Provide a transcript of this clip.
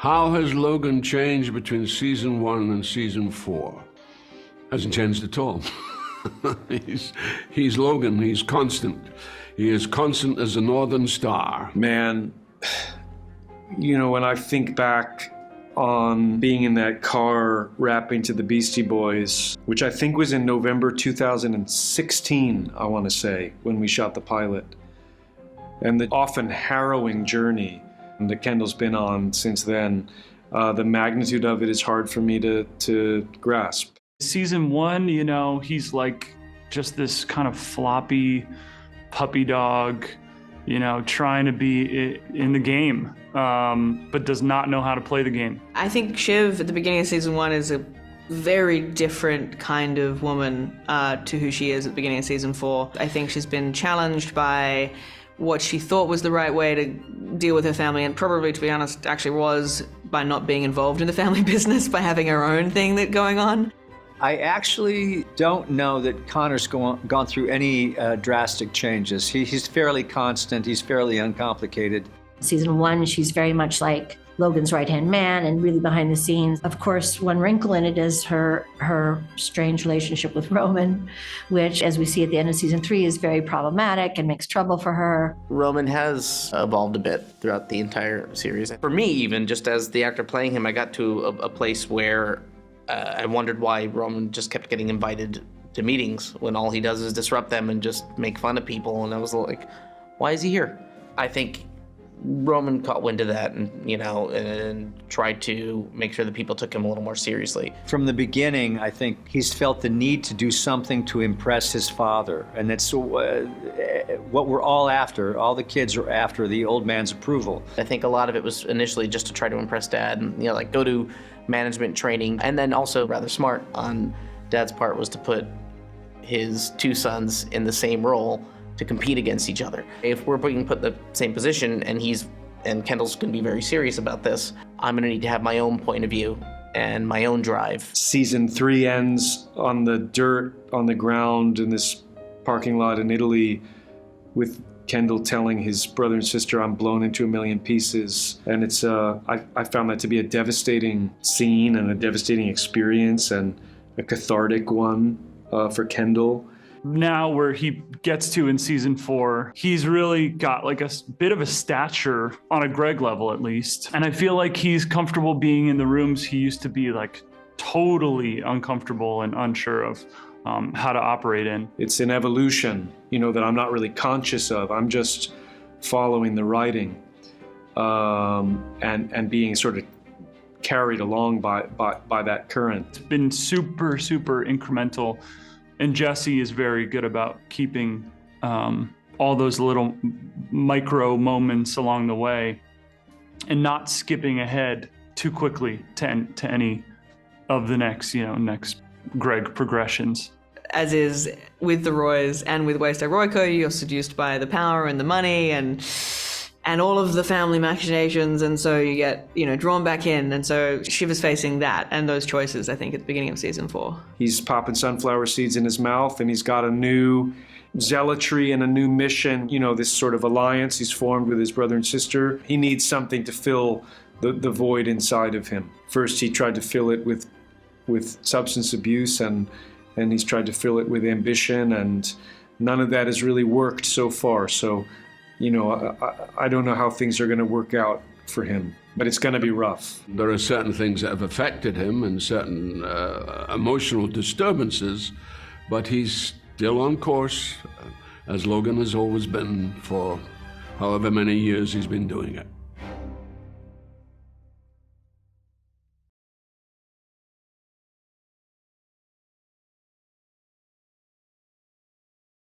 How has Logan changed between season 1 and season 4? Hasn't changed at all. he's Logan, he's constant. He is constant as a northern star. Man, you know, when I think back on being in that car rapping to the Beastie Boys, which I think was in November 2016, I want to say, when we shot the pilot, and the often harrowing journey that Kendall's been on since then, the magnitude of it is hard for me to grasp. Season 1, you know, he's like just this kind of floppy puppy dog, you know, trying to be in the game, but does not know how to play the game. I think Shiv at the beginning of season 1 is a very different kind of woman to who she is at the beginning of season 4. I think she's been challenged by what she thought was the right way to deal with her family, and probably, to be honest, actually was by not being involved in the family business, by having her own thing that's going on. I actually don't know that Connor's gone through any drastic changes. He's fairly constant, he's fairly uncomplicated. Season 1, she's very much like Logan's right-hand man and really behind the scenes. Of course, one wrinkle in it is her strange relationship with Roman, which, as we see at the end of season 3, is very problematic and makes trouble for her. Roman has evolved a bit throughout the entire series. For me, even, just as the actor playing him, I got to a place where I wondered why Roman just kept getting invited to meetings when all he does is disrupt them and just make fun of people. And I was like, why is he here? I think Roman caught wind of that and, you know, and tried to make sure that people took him a little more seriously. From the beginning, I think he's felt the need to do something to impress his father. And that's what we're all after. All the kids are after, the old man's approval. I think a lot of it was initially just to try to impress Dad and, you know, like go to management training. And then also rather smart on Dad's part was to put his 2 sons in the same role to compete against each other. If we're being put in the same position and Kendall's gonna be very serious about this, I'm gonna need to have my own point of view and my own drive. Season 3 ends on the dirt, on the ground in this parking lot in Italy with Kendall telling his brother and sister, I'm blown into a million pieces. And it's, I found that to be a devastating scene and a devastating experience and a cathartic one for Kendall. Now where he gets to in season 4, he's really got like a bit of a stature on a Greg level at least. And I feel like he's comfortable being in the rooms he used to be like totally uncomfortable and unsure of how to operate in. It's an evolution, you know, that I'm not really conscious of. I'm just following the writing and being sort of carried along by that current. It's been super, super incremental. And Jesse is very good about keeping all those little micro moments along the way and not skipping ahead too quickly to any of the next Greg progressions. As is with the Roys and with Waystar Royco, you're seduced by the power and the money and all of the family machinations, and so you get, you know, drawn back in. And so Shiv is facing that and those choices, I think, at the beginning of season 4. He's popping sunflower seeds in his mouth, and he's got a new zealotry and a new mission, you know, this sort of alliance he's formed with his brother and sister. He needs something to fill the void inside of him. First, he tried to fill it with substance abuse, and he's tried to fill it with ambition, and none of that has really worked so far. So, you know, I don't know how things are going to work out for him, but it's going to be rough. There are certain things that have affected him and certain emotional disturbances, but he's still on course, as Logan has always been for however many years he's been doing it.